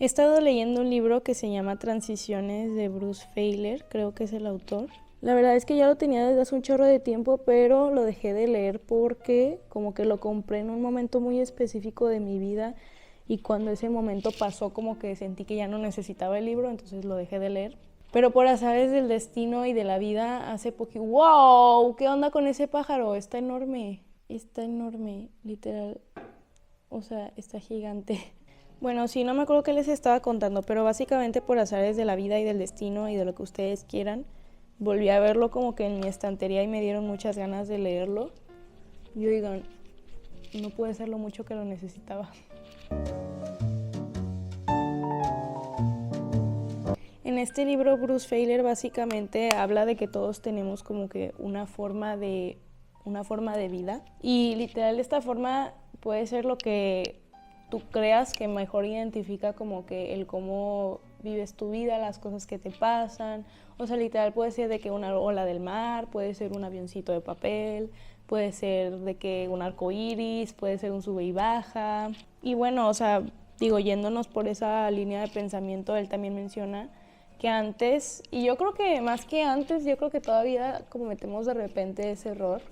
He estado leyendo un libro que se llama Transiciones de Bruce Feiler, creo que es el autor. La verdad es que ya lo tenía desde hace un chorro de tiempo, pero lo dejé de leer porque como que lo compré en un momento muy específico de mi vida y cuando ese momento pasó como que sentí que ya no necesitaba el libro, entonces lo dejé de leer. Pero por azares del destino y de la vida, hace poco... ¡Wow! ¿Qué onda con ese pájaro? Está enorme, literal. O sea, está gigante. Bueno, sí, no me acuerdo qué les estaba contando, pero básicamente por azares de la vida y del destino y de lo que ustedes quieran, volví a verlo como que en mi estantería y me dieron muchas ganas de leerlo. Y oigan, no puede ser lo mucho que lo necesitaba. En este libro Bruce Feiler básicamente habla de que todos tenemos como que una forma de vida y literal esta forma puede ser lo que tú creas que mejor identifica como que el cómo vives tu vida, las cosas que te pasan. O sea, literal puede ser de que una ola del mar, puede ser un avioncito de papel, puede ser de que un arco iris, puede ser un sube y baja. Y bueno, o sea, digo, yéndonos por esa línea de pensamiento, él también menciona que antes, y yo creo que más que antes, yo creo que todavía cometemos de repente ese error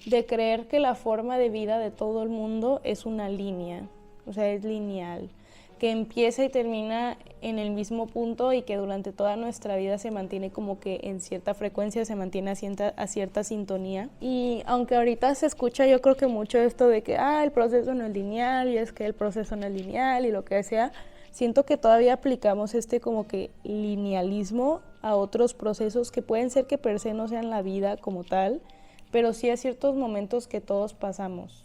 de creer que la forma de vida de todo el mundo es una línea, o sea, es lineal, que empieza y termina en el mismo punto y que durante toda nuestra vida se mantiene como que en cierta frecuencia, se mantiene a cierta sintonía. Y aunque ahorita se escucha yo creo que mucho esto de que el proceso no es lineal y es que el proceso no es lineal y lo que sea, siento que todavía aplicamos este como que linealismo a otros procesos que pueden ser que per se no sean la vida como tal, pero sí a ciertos momentos que todos pasamos.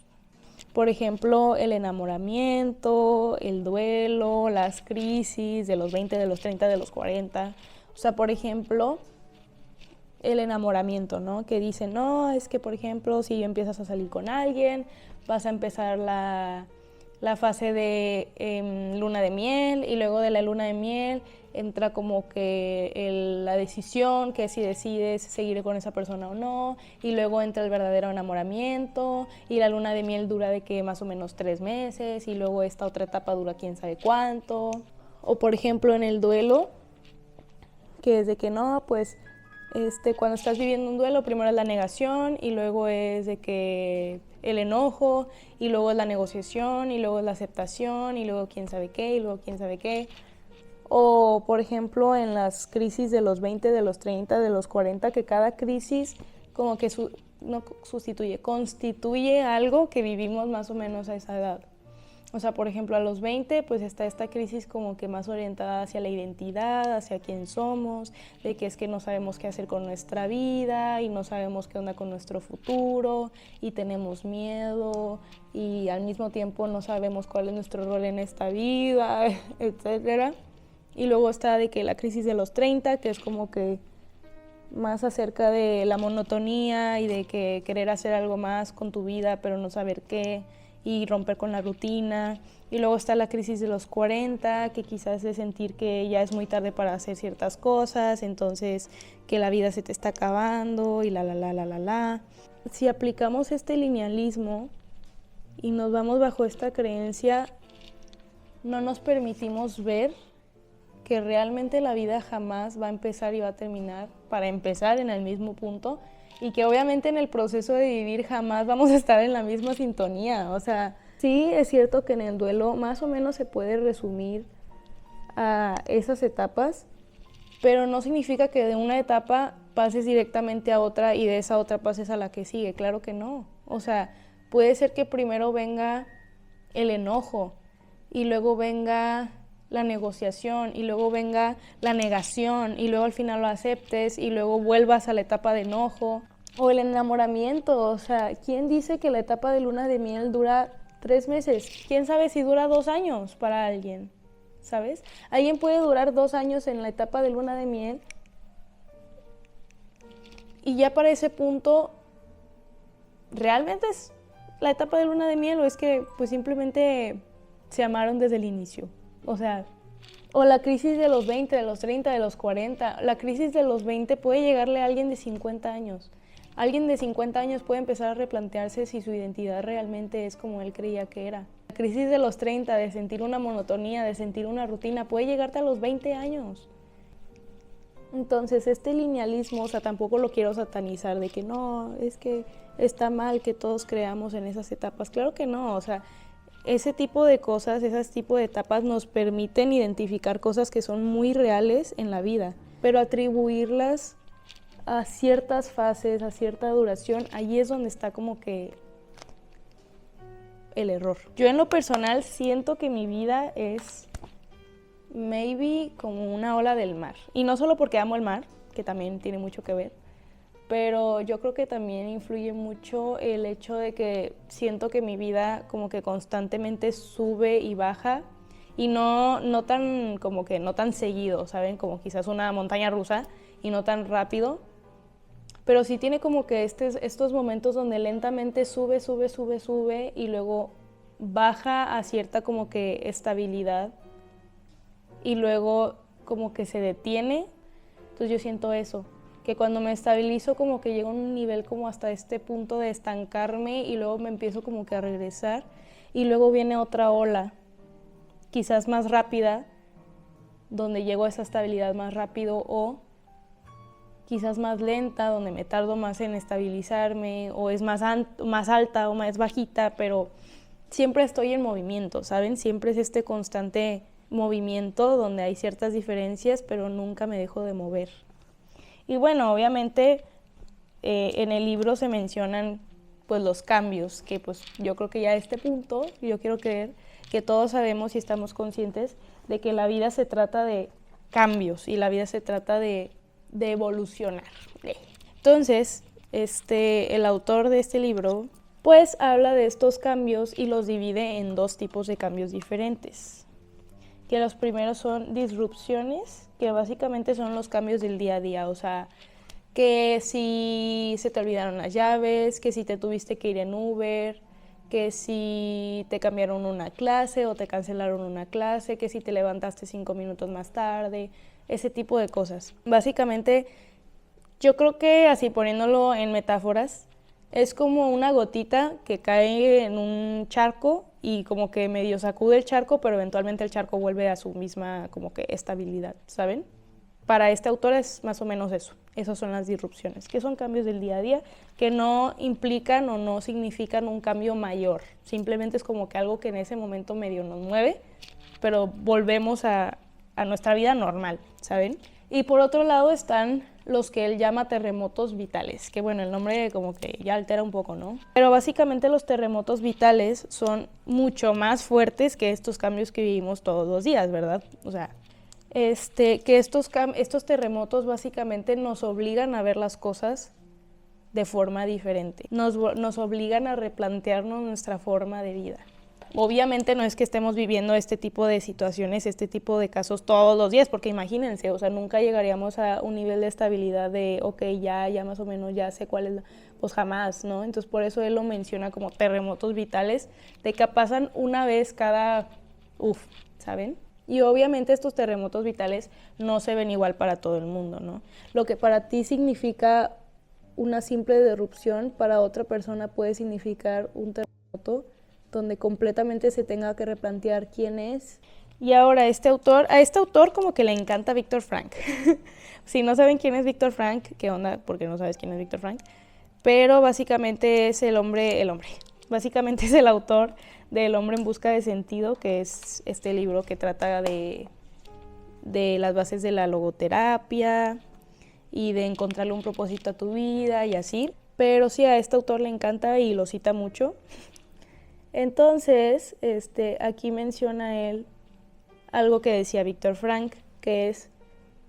Por ejemplo, el enamoramiento, el duelo, las crisis de los 20, de los 30, de los 40. O sea, por ejemplo, el enamoramiento, ¿no? Que dicen, no, es que, por ejemplo, si empiezas a salir con alguien, vas a empezar la fase de luna de miel y luego de la luna de miel entra como que la decisión, que si decides seguir con esa persona o no, y luego entra el verdadero enamoramiento y la luna de miel dura de que más o menos 3 meses y luego esta otra etapa dura quién sabe cuánto. O por ejemplo en el duelo, que es de que no, pues cuando estás viviendo un duelo, primero es la negación y luego es de que el enojo y luego es la negociación y luego es la aceptación y luego quién sabe qué y luego quién sabe qué. O por ejemplo en las crisis de los 20, de los 30, de los 40, que cada crisis como que no constituye algo que vivimos más o menos a esa edad. O sea, por ejemplo, a los 20, pues está esta crisis como que más orientada hacia la identidad, hacia quién somos, de que es que no sabemos qué hacer con nuestra vida y no sabemos qué onda con nuestro futuro y tenemos miedo y al mismo tiempo no sabemos cuál es nuestro rol en esta vida, etcétera. Y luego está de que la crisis de los 30, que es como que más acerca de la monotonía y de que querer hacer algo más con tu vida pero no saber qué y romper con la rutina. Y luego está la crisis de los 40, que quizás es sentir que ya es muy tarde para hacer ciertas cosas, entonces que la vida se te está acabando y la. Si aplicamos este linealismo y nos vamos bajo esta creencia, no nos permitimos ver que realmente la vida jamás va a empezar y va a terminar para empezar en el mismo punto y que obviamente en el proceso de vivir jamás vamos a estar en la misma sintonía. O sea, sí es cierto que en el duelo más o menos se puede resumir a esas etapas, pero no significa que de una etapa pases directamente a otra y de esa otra pases a la que sigue, claro que no. O sea, puede ser que primero venga el enojo y luego venga la negociación y luego venga la negación y luego al final lo aceptes y luego vuelvas a la etapa de enojo o el enamoramiento. O sea, ¿quién dice que la etapa de luna de miel dura 3 meses? ¿Quién sabe si dura 2 años para alguien? ¿Sabes? Alguien puede durar 2 años en la etapa de luna de miel y ya para ese punto ¿realmente es la etapa de luna de miel o es que pues simplemente se amaron desde el inicio? O sea, o la crisis de los 20, de los 30, de los 40. La crisis de los 20 puede llegarle a alguien de 50 años. Alguien de 50 años puede empezar a replantearse si su identidad realmente es como él creía que era. La crisis de los 30, de sentir una monotonía, de sentir una rutina, puede llegarte a los 20 años. Entonces, este linealismo, o sea, tampoco lo quiero satanizar de que no, es que está mal que todos creamos en esas etapas. Claro que no, o sea, ese tipo de cosas, ese tipo de etapas nos permiten identificar cosas que son muy reales en la vida, pero atribuirlas a ciertas fases, a cierta duración, ahí es donde está como que el error. Yo en lo personal siento que mi vida es maybe como una ola del mar. Y no solo porque amo el mar, que también tiene mucho que ver, pero yo creo que también influye mucho el hecho de que siento que mi vida como que constantemente sube y baja y no tan como que no tan seguido, ¿saben? Como quizás una montaña rusa y no tan rápido, pero sí tiene como que estos momentos donde lentamente sube, sube, sube, sube y luego baja a cierta como que estabilidad y luego como que se detiene. Entonces yo siento eso, que cuando me estabilizo como que llego a un nivel como hasta este punto de estancarme y luego me empiezo como que a regresar y luego viene otra ola, quizás más rápida, donde llego a esa estabilidad más rápido o quizás más lenta, donde me tardo más en estabilizarme o es más alta o más bajita, pero siempre estoy en movimiento, ¿saben? Siempre es este constante movimiento donde hay ciertas diferencias, pero nunca me dejo de mover. Y bueno, obviamente en el libro se mencionan pues los cambios, que pues yo creo que ya a este punto, yo quiero creer que todos sabemos y estamos conscientes de que la vida se trata de cambios y la vida se trata de evolucionar. Entonces, el autor de este libro pues habla de estos cambios y los divide en dos tipos de cambios diferentes. Que los primeros son disrupciones, que básicamente son los cambios del día a día, o sea, que si se te olvidaron las llaves, que si te tuviste que ir en Uber, que si te cambiaron una clase o te cancelaron una clase, que si te levantaste 5 minutos más tarde, ese tipo de cosas. Básicamente, yo creo que así poniéndolo en metáforas, es como una gotita que cae en un charco y como que medio sacude el charco, pero eventualmente el charco vuelve a su misma como que estabilidad, ¿saben? Para este autor es más o menos eso. Esas son las disrupciones, que son cambios del día a día que no implican o no significan un cambio mayor. Simplemente es como que algo que en ese momento medio nos mueve, pero volvemos a nuestra vida normal, ¿saben? Y por otro lado están los que él llama terremotos vitales, que bueno, el nombre como que ya altera un poco, ¿no? Pero básicamente los terremotos vitales son mucho más fuertes que estos cambios que vivimos todos los días, ¿verdad? O sea, que estos terremotos básicamente nos obligan a ver las cosas de forma diferente, nos obligan a replantearnos nuestra forma de vida. Obviamente no es que estemos viviendo este tipo de situaciones, este tipo de casos todos los días, porque imagínense, o sea, nunca llegaríamos a un nivel de estabilidad de, ok, ya más o menos ya sé cuál es, pues jamás, ¿no? Entonces por eso él lo menciona como terremotos vitales, de que pasan una vez cada, ¿saben? Y obviamente estos terremotos vitales no se ven igual para todo el mundo, ¿no? Lo que para ti significa una simple derrupción, para otra persona puede significar un terremoto donde completamente se tenga que replantear quién es. Y ahora a este autor como que le encanta Viktor Frankl. Si no saben quién es Viktor Frankl, ¿qué onda? Porque no sabes quién es Viktor Frankl. Pero básicamente es básicamente es el autor del Hombre en busca de sentido, que es este libro que trata de las bases de la logoterapia y de encontrarle un propósito a tu vida y así. Pero sí, a este autor le encanta y lo cita mucho. Entonces, aquí menciona él algo que decía Viktor Frankl, que es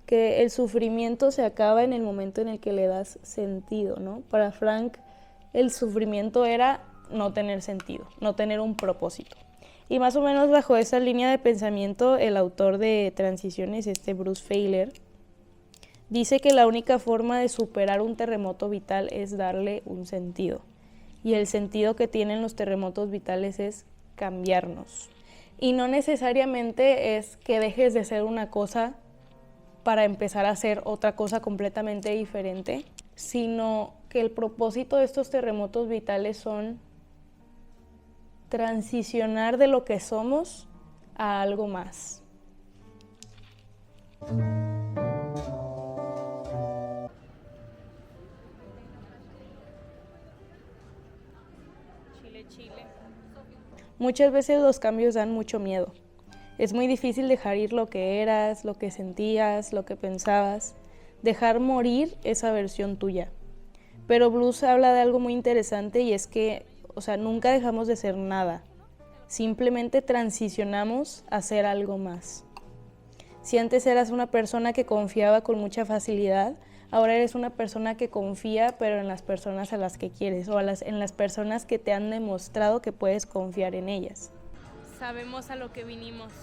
que el sufrimiento se acaba en el momento en el que le das sentido, ¿no? Para Frankl, el sufrimiento era no tener sentido, no tener un propósito. Y más o menos bajo esa línea de pensamiento, el autor de Transiciones, Bruce Feiler, dice que la única forma de superar un terremoto vital es darle un sentido. Y el sentido que tienen los terremotos vitales es cambiarnos. Y no necesariamente es que dejes de ser una cosa para empezar a hacer otra cosa completamente diferente, sino que el propósito de estos terremotos vitales son transicionar de lo que somos a algo más. Muchas veces los cambios dan mucho miedo. Es muy difícil dejar ir lo que eras, lo que sentías, lo que pensabas, dejar morir esa versión tuya. Pero Bruce habla de algo muy interesante y es que, nunca dejamos de ser nada. Simplemente transicionamos a ser algo más. Si antes eras una persona que confiaba con mucha facilidad, ahora eres una persona que confía, pero en las personas a las que quieres o en las personas que te han demostrado que puedes confiar en ellas. Sabemos a lo que vinimos.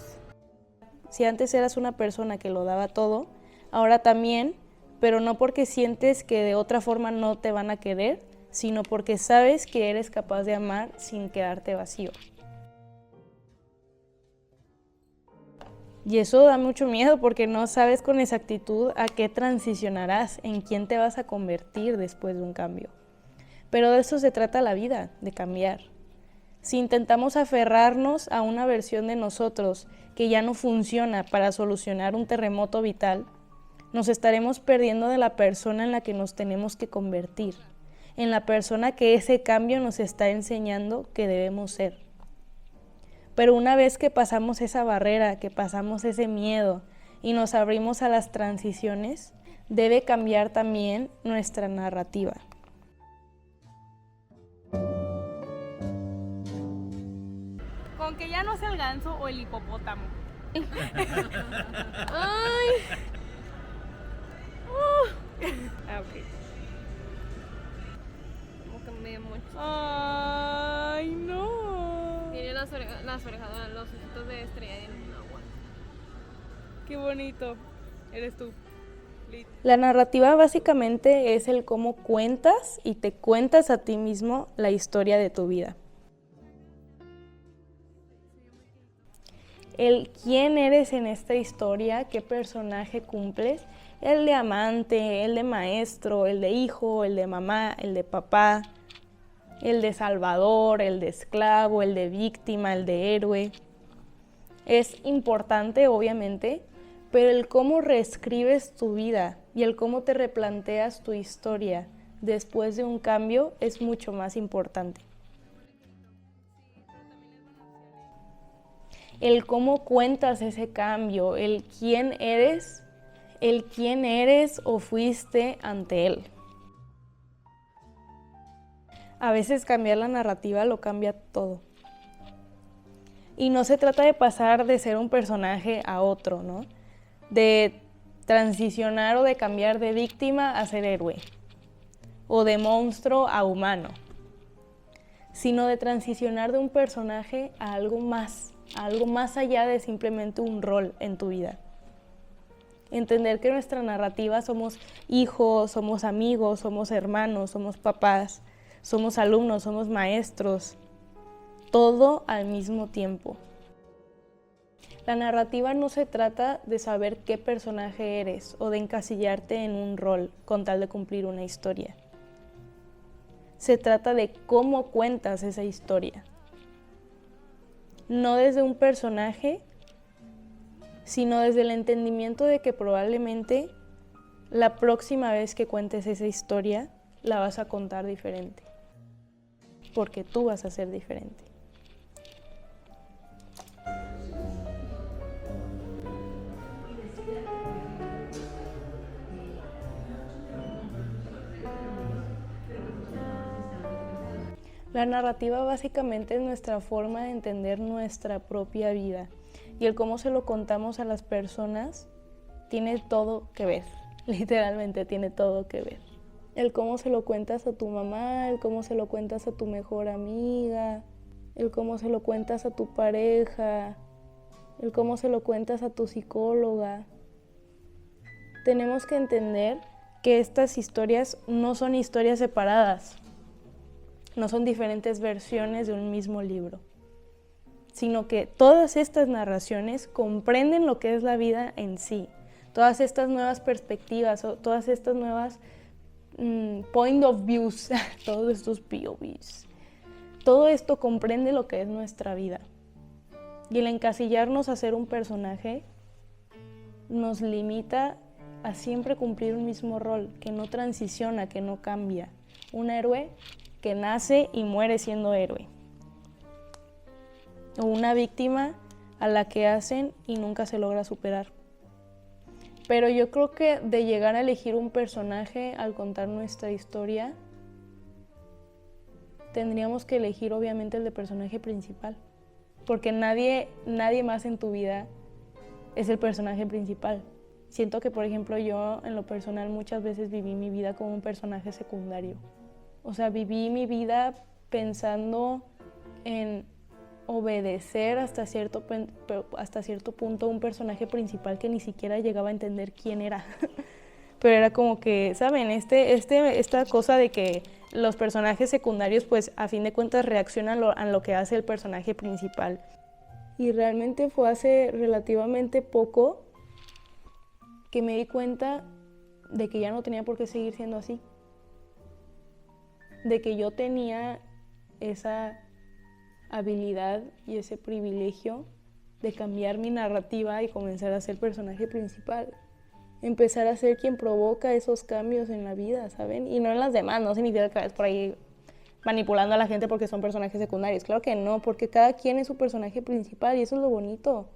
Si antes eras una persona que lo daba todo, ahora también, pero no porque sientes que de otra forma no te van a querer, sino porque sabes que eres capaz de amar sin quedarte vacío. Y eso da mucho miedo porque no sabes con exactitud a qué transicionarás, en quién te vas a convertir después de un cambio. Pero de eso se trata la vida, de cambiar. Si intentamos aferrarnos a una versión de nosotros que ya no funciona para solucionar un terremoto vital, nos estaremos perdiendo de la persona en la que nos tenemos que convertir, en la persona que ese cambio nos está enseñando que debemos ser. Pero una vez que pasamos esa barrera, que pasamos ese miedo y nos abrimos a las transiciones, debe cambiar también nuestra narrativa. Con que ya no sea el ganso o el hipopótamo. ¡Ay! Ok. Como que me dio mucho. ¡Ay, no! Tiene las orejas, los ojitos de estrella en agua. ¡Qué bonito! Eres tú. La narrativa básicamente es el cómo cuentas y te cuentas a ti mismo la historia de tu vida. El quién eres en esta historia, qué personaje cumples, el de amante, el de maestro, el de hijo, el de mamá, el de papá, el de salvador, el de esclavo, el de víctima, el de héroe. Es importante, obviamente, pero el cómo reescribes tu vida y el cómo te replanteas tu historia después de un cambio es mucho más importante. El cómo cuentas ese cambio, el quién eres o fuiste ante él. A veces cambiar la narrativa lo cambia todo. Y no se trata de pasar de ser un personaje a otro, ¿no? De transicionar o de cambiar de víctima a ser héroe, o de monstruo a humano, sino de transicionar de un personaje a algo más allá de simplemente un rol en tu vida. Entender que nuestra narrativa somos hijos, somos amigos, somos hermanos, somos papás, somos alumnos, somos maestros, todo al mismo tiempo. La narrativa no se trata de saber qué personaje eres o de encasillarte en un rol con tal de cumplir una historia. Se trata de cómo cuentas esa historia. No desde un personaje, sino desde el entendimiento de que probablemente la próxima vez que cuentes esa historia la vas a contar diferente, porque tú vas a ser diferente. La narrativa básicamente es nuestra forma de entender nuestra propia vida y el cómo se lo contamos a las personas tiene todo que ver, literalmente tiene todo que ver. El cómo se lo cuentas a tu mamá, el cómo se lo cuentas a tu mejor amiga, el cómo se lo cuentas a tu pareja, el cómo se lo cuentas a tu psicóloga. Tenemos que entender que estas historias no son historias separadas. No son diferentes versiones de un mismo libro, sino que todas estas narraciones comprenden lo que es la vida en sí. Todas estas nuevas perspectivas, o todas estas nuevas point of views, todos estos POVs, todo esto comprende lo que es nuestra vida. Y el encasillarnos a ser un personaje nos limita a siempre cumplir un mismo rol, que no transiciona, que no cambia. Un héroe que nace y muere siendo héroe. O una víctima a la que hacen y nunca se logra superar. Pero yo creo que de llegar a elegir un personaje al contar nuestra historia, tendríamos que elegir obviamente el de personaje principal. Porque nadie más en tu vida es el personaje principal. Siento que, por ejemplo, yo en lo personal muchas veces viví mi vida como un personaje secundario. O sea, viví mi vida pensando en obedecer hasta cierto punto a un personaje principal que ni siquiera llegaba a entender quién era. Pero era como que, ¿saben? Esta cosa de que los personajes secundarios, pues a fin de cuentas reaccionan a lo que hace el personaje principal. Y realmente fue hace relativamente poco que me di cuenta de que ya no tenía por qué seguir siendo así. De que yo tenía esa habilidad y ese privilegio de cambiar mi narrativa y comenzar a ser personaje principal. Empezar a ser quien provoca esos cambios en la vida, ¿saben? Y no en las demás, no significa que vayas por ahí manipulando a la gente porque son personajes secundarios. Claro que no, porque cada quien es su personaje principal y eso es lo bonito.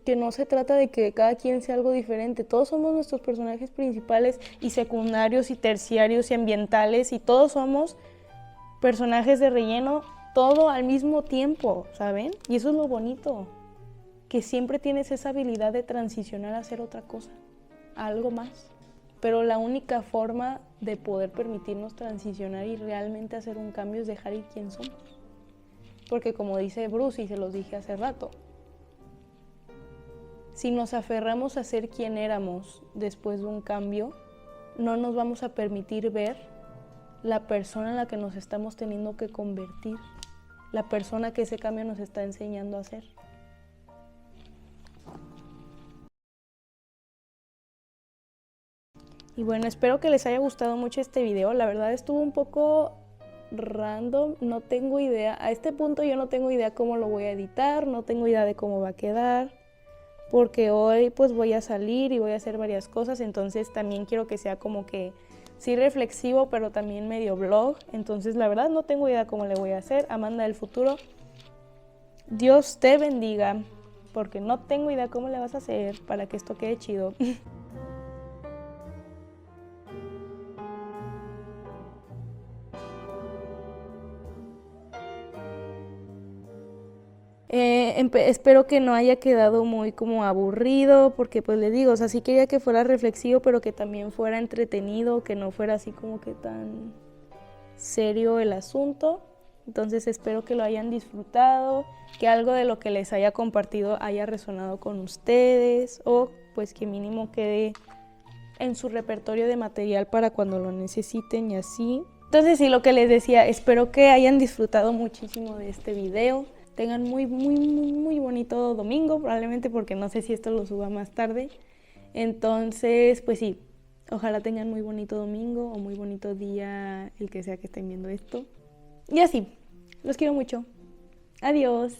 Que no se trata de que cada quien sea algo diferente. Todos somos nuestros personajes principales y secundarios y terciarios y ambientales y todos somos personajes de relleno, todo al mismo tiempo, ¿saben? Y eso es lo bonito. Que siempre tienes esa habilidad de transicionar a hacer otra cosa, a algo más. Pero la única forma de poder permitirnos transicionar y realmente hacer un cambio es dejar ir quién somos. Porque como dice Bruce, y se los dije hace rato, si nos aferramos a ser quien éramos después de un cambio, no nos vamos a permitir ver la persona en la que nos estamos teniendo que convertir, la persona que ese cambio nos está enseñando a ser. Y bueno, espero que les haya gustado mucho este video. La verdad estuvo un poco random, no tengo idea. A este punto yo no tengo idea cómo lo voy a editar, no tengo idea de cómo va a quedar. Porque hoy pues voy a salir y voy a hacer varias cosas, entonces también quiero que sea como que sí reflexivo, pero también medio vlog. Entonces la verdad no tengo idea cómo le voy a hacer. Amanda del futuro, Dios te bendiga, porque no tengo idea cómo le vas a hacer para que esto quede chido. Espero que no haya quedado muy como aburrido, porque pues les digo, o sea, sí quería que fuera reflexivo, pero que también fuera entretenido, que no fuera así como que tan serio el asunto. Entonces espero que lo hayan disfrutado, que algo de lo que les haya compartido haya resonado con ustedes, o pues que mínimo quede en su repertorio de material para cuando lo necesiten y así. Entonces sí, lo que les decía, espero que hayan disfrutado muchísimo de este video. Tengan muy bonito domingo, probablemente porque no sé si esto lo suba más tarde. Entonces, pues sí, ojalá tengan muy bonito domingo o muy bonito día, el que sea que estén viendo esto. Y así, los quiero mucho. Adiós.